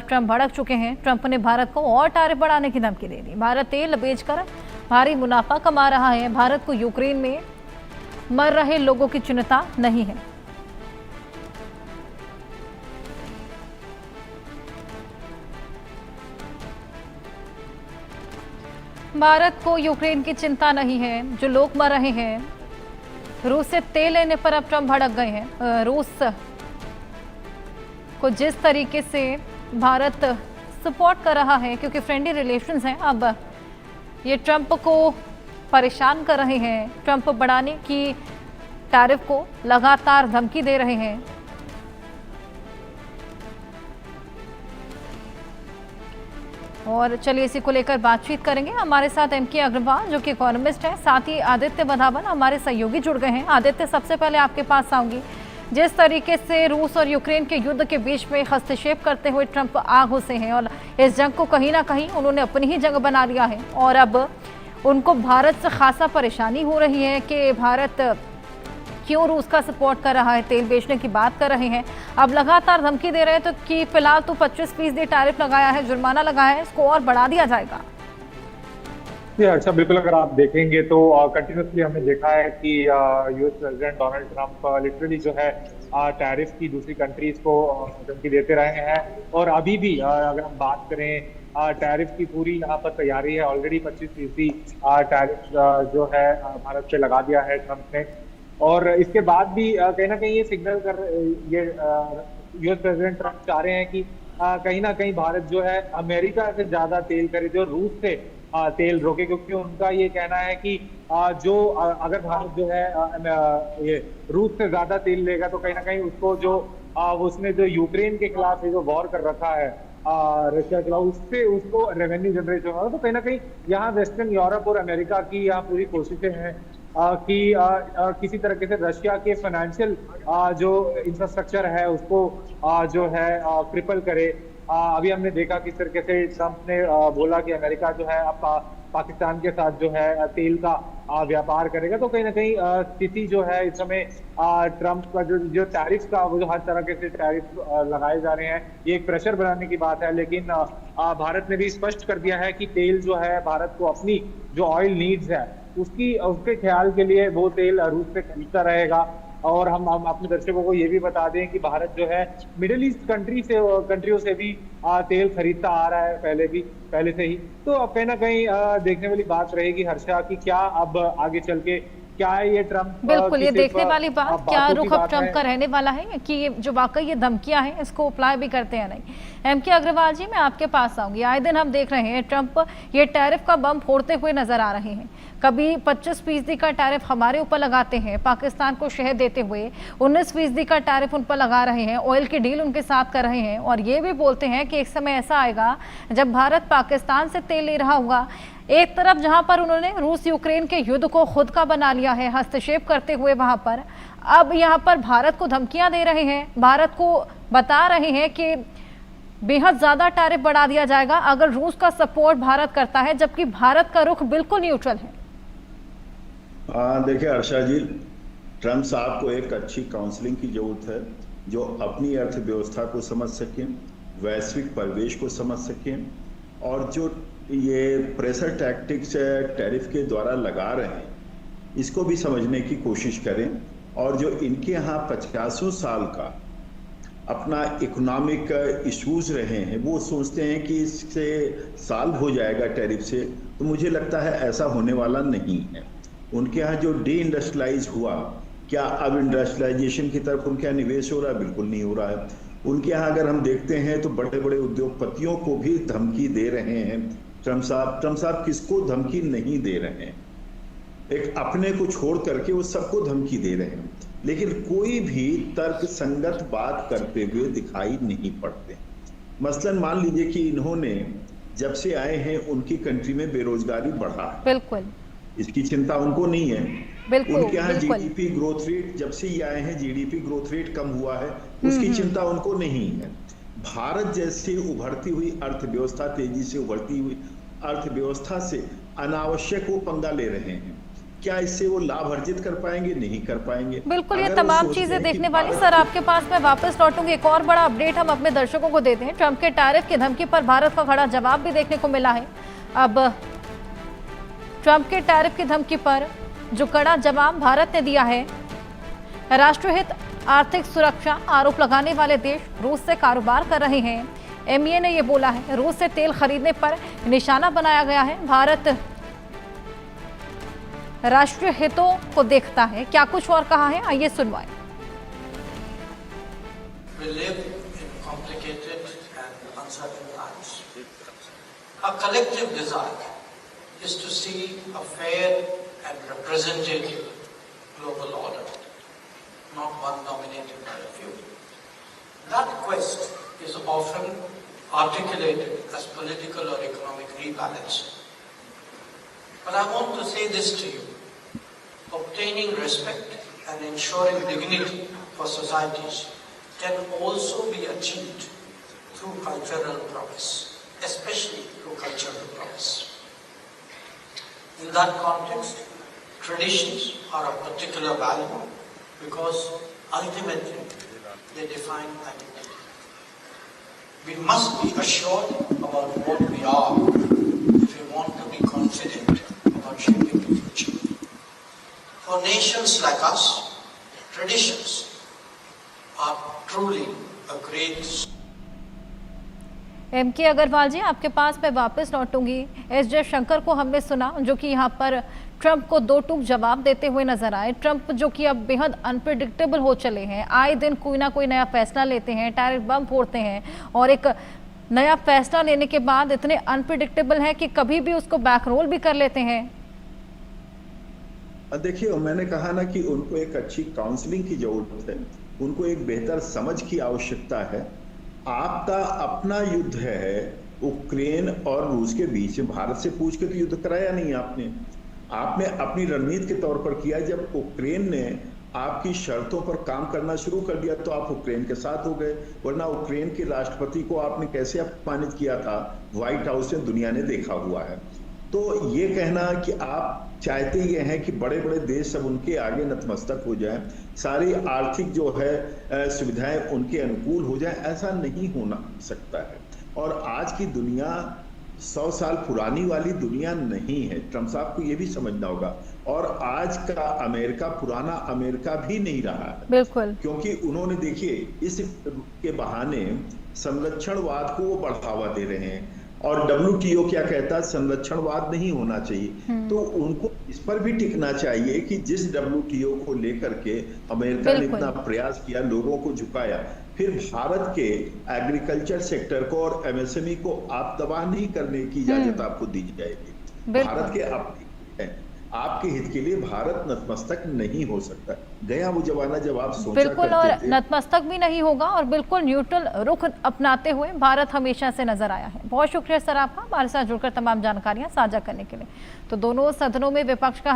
Trump भड़क चुके हैं। ट्रंप ने भारत को और टैरिफ बढ़ाने की धमकी दे दी। भारत तेल बेचकर भारी मुनाफा कमा रहा है। भारत को यूक्रेन में मर रहे लोगों की चिंता नहीं है। भारत को यूक्रेन की चिंता नहीं है, जो लोग मर रहे हैं। रूस से तेल लेने पर अब ट्रंप भड़क गए हैं। रूस को जिस तरीके से भारत सपोर्ट कर रहा है, क्योंकि फ्रेंडली रिलेशंस हैं, अब ये ट्रंप को परेशान कर रहे हैं। ट्रंप बढ़ाने की टैरिफ को लगातार धमकी दे रहे हैं। और चलिए इसी को लेकर बातचीत करेंगे। हमारे साथ एमके अग्रवाल जो कि इकोनॉमिस्ट हैं, साथ ही आदित्य बधावन हमारे सहयोगी जुड़ गए हैं। आदित्य, सबसे पहले आपके पास आऊंगी। जिस तरीके से रूस और यूक्रेन के युद्ध के बीच में हस्तक्षेप करते हुए ट्रंप आग घुसे हैं और इस जंग को कहीं ना कहीं उन्होंने अपनी ही जंग बना लिया है, और अब उनको भारत से खासा परेशानी हो रही है कि भारत क्यों रूस का सपोर्ट कर रहा है, तेल बेचने की बात कर रहे हैं। अब लगातार धमकी दे रहे हैं तो कि फिलहाल तो 25% टैरिफ लगाया है, जुर्माना लगाया है, इसको और बढ़ा दिया जाएगा। अच्छा, बिल्कुल। अगर आप देखेंगे तो कंटिन्यूसली हमने देखा है कि US president Donald Trump literally जो है टैरिफ की दूसरी कंट्रीज को धमकी देते रहे हैं। और अभी भी अगर हम बात करें टैरिफ की पूरी यहाँ पर तैयारी है। ऑलरेडी 25% टैरिफ जो है भारत पे लगा दिया है ट्रंप ने। और इसके बाद भी कहीं ना कहीं ये सिग्नल कर ये यूएस प्रेसिडेंट ट्रंप चाह रहे हैं कि कहीं ना कहीं भारत जो है अमेरिका से ज्यादा तेल खरीदे और रूस से तेल रोके, क्योंकि उनका ये कहना है कि जो अगर भारत जो है ये रूस से ज्यादा तेल लेगा तो कहीं ना कहीं उसको जो उसने जो यूक्रेन के खिलाफ जो वॉर कर रखा है रशिया के खिलाफ, उससे उसको रेवेन्यू जनरेट होगा। तो कहीं ना कहीं यहाँ वेस्टर्न यूरोप और अमेरिका की यहाँ पूरी कोशिशें हैं कि किसी तरीके से रशिया के फाइनेंशियल जो इंफ्रास्ट्रक्चर है उसको जो है क्रिपल करे। अभी हमने देखा किस तरीके से ट्रंप ने बोला कि अमेरिका जो है अब पाकिस्तान के साथ जो है तेल का व्यापार करेगा। तो कहीं ना कहीं स्थिति जो है इस समय ट्रंप का जो टैरिफ का वो जो हर तरह के से टैरिफ लगाए जा रहे हैं, ये एक प्रेशर बनाने की बात है। लेकिन भारत ने भी स्पष्ट कर दिया है कि तेल जो है भारत को अपनी जो ऑयल नीड्स है उसके ख्याल के लिए वो तेल रूस से खरीदता रहेगा। और हम अपने दर्शकों को ये भी बता दें कि भारत जो है मिडिल ईस्ट कंट्रियों से भी तेल खरीदता आ रहा है पहले से ही। तो अब कहीं ना कहीं देखने वाली बात रहेगी हर्षा की क्या अब आगे चल के क्या है ये ट्रंप। बिल्कुल, ये देखने वाली बात क्या रुख अब ट्रंप का रहने वाला है कि ये जो वाकई ये धमकियां हैं इसको अप्लाई भी करते हैं नहीं। एमके अग्रवाल जी, मैं आपके पास आऊंगी। आए दिन हम देख रहे हैं ट्रंप ये टैरिफ का बम फोड़ते हुए नजर आ रहे हैं। कभी 25% का टैरिफ हमारे ऊपर लगाते हैं, पाकिस्तान को शहद देते हुए 19% का टैरिफ उन पर लगा रहे हैं, ऑयल की डील उनके साथ कर रहे हैं, और ये भी बोलते हैं कि एक समय ऐसा आएगा जब भारत पाकिस्तान से तेल ले रहा होगा। एक तरफ जहां पर उन्होंने रूस यूक्रेन के युद्ध को खुद का बना लिया है हस्तक्षेप करते हुए वहां पर, अब यहां पर भारत को धमकियां दे रहे हैं, भारत को बता रहे हैं कि बेहद ज्यादा टैरिफ बढ़ा दिया जाएगा अगर रूस का सपोर्ट भारत करता है, जबकि भारत का रुख बिल्कुल न्यूट्रल है। देखिए हर्षा जी, ट्रंप साहब को एक अच्छी काउंसलिंग की जरूरत है, जो अपनी अर्थव्यवस्था को समझ सकें, वैश्विक परिवेश को समझ सकें, और जो ये प्रेशर टैक्टिक्स टैरिफ के द्वारा लगा रहे हैं इसको भी समझने की कोशिश करें। और जो इनके यहाँ 50 साल का अपना इकोनॉमिक इश्यूज रहे हैं, वो सोचते हैं कि इससे सॉल्व हो जाएगा टैरिफ से, तो मुझे लगता है ऐसा होने वाला नहीं है। उनके यहाँ जो डी इंडस्ट्रियलाइज हुआ, क्या अब इंडस्ट्रियलाइजेशन की तरफ उनके यहाँ निवेश हो रहा है? बिल्कुल नहीं हो रहा है। उनके यहाँ अगर हम देखते हैं तो बड़े बड़े उद्योगपतियों को भी धमकी दे रहे हैं ट्रंप साहब किसको धमकी नहीं दे रहे हैं, एक अपने को छोड़ करके वो सबको धमकी दे रहे हैं, लेकिन कोई भी तर्क संगत बात करते हुए दिखाई नहीं पड़ते। मसलन मान लीजिए कि इन्होंने जब से आए हैं उनकी कंट्री में बेरोजगारी बढ़ा है, बिल्कुल इसकी चिंता उनको नहीं है। उनके यहाँ जीडीपी ग्रोथ रेट, जब से ये आए हैं जीडीपी ग्रोथ रेट कम हुआ है, उसकी चिंता उनको नहीं है। भारत जैसे उभरती हुई अर्थव्यवस्था, तेजी से उभरती हुई अर्थव्यवस्था से अनावश्यक वो पंगा ले रहे हैं। क्या इससे वो लाभ अर्जित कर पाएंगे? नहीं कर पाएंगे। बिल्कुल, ये अगर वो तमाम सोचते चीजें हैं कि देखने वाली। भारत सर, आपके पास मैं वापस लौटूंगी। एक और बड़ा अपडेट हम अपने दर्शकों को देते हैं। ट्रंप के टैरिफ की धमकी पर भारत का कड़ा जवाब भी देखने को मिला है। अब ट्रंप के टैरिफ की धमकी पर जो कड़ा जवाब भारत ने दिया है, राष्ट्रहित, आर्थिक सुरक्षा आरोप लगाने वाले देश रूस से कारोबार कर रहे हैं। एमईए ने यह बोला है, रूस से तेल खरीदने पर निशाना बनाया गया है। भारत राष्ट्रीय हितों को देखता है। क्या कुछ और कहा है, आइए सुनवाएं। We live in complicated and uncertain times. Our collective desire is to see a fair and representative global order, not one dominated by a few. That quest is often articulated as political or economic rebalancing. But I want to say this to you. Obtaining respect and ensuring dignity for societies can also be achieved through cultural progress, especially through cultural progress. In that context, traditions are of particular value because ultimately they define identity. We must be assured about what we are if we want to be confident about shaping the future. For nations like us, traditions are truly a great. M K Agarwal ji, आपके पास मैं वापस लौटूंगी। S Jaishankar को हमने सुना, जो कि यहाँ पर ट्रंप को दो टूक जवाब देते हुए नजर आए। ट्रंप जो कि अब बेहद अनप्रिडिक्टेबल हो चले हैं, आए दिन कोई ना कोई नया फैसला लेते हैं, टैरिफ बम फोड़ते हैं, और एक नया फैसला लेने के बाद इतने अनप्रिडिक्टेबल है कि कभी भी उसको बैकरोल भी कर लेते हैं। देखिए, मैंने कहा ना कि उनको एक अच्छी काउंसलिंग की जरूरत है, उनको एक बेहतर समझ की आवश्यकता है। आपका अपना युद्ध है उक्रेन और रूस के बीच में। भारत से पूछ के तो युद्ध कराया नहीं आपने अपनी रणनीति के तौर पर किया। जब उक्रेन ने आपकी शर्तों पर काम करना शुरू कर दिया तो आप उक्रेन के साथ हो गए, वरना उक्रेन के राष्ट्रपति को आपने कैसे अपमानित किया था, व्हाइट हाउस में दुनिया ने देखा हुआ है। तो ये कहना कि आप चाहते ये हैं कि बड़े बड़े देश सब उनके आगे नतमस्तक हो जाएं, सारी आर्थिक जो है सुविधाएं उनके अनुकूल हो जाएं, ऐसा नहीं होना सकता है। और आज की दुनिया 100 साल पुरानी वाली दुनिया नहीं है, ट्रंप साहब को ये भी समझना होगा। और आज का अमेरिका पुराना अमेरिका भी नहीं रहा है, बिल्कुल, क्योंकि उन्होंने देखिए इस के बहाने संरक्षणवाद को वो बढ़ावा दे रहे हैं। और WTO क्या कहता है, संरक्षणवाद नहीं होना चाहिए। तो उनको इस पर भी टिकना चाहिए कि जिस WTO को लेकर के अमेरिका ने इतना प्रयास किया, लोगों को झुकाया, फिर भारत के एग्रीकल्चर सेक्टर को और MSME को आप तबाह नहीं करने की इजाजत आपको दी जाएगी। भारत के आपके हित के लिए भारत नतमस्तक नहीं हो सकता। गया वो जमाना जब आप सोचा बिल्कुल, और नतमस्तक भी नहीं होगा, और बिल्कुल न्यूट्रल रुख अपनाते हुए भारत हमेशा से नजर आया है। बहुत शुक्रिया सर आपका हमारे साथ जुड़कर तमाम जानकारियां साझा करने के लिए। तो दोनों सदनों में विपक्ष का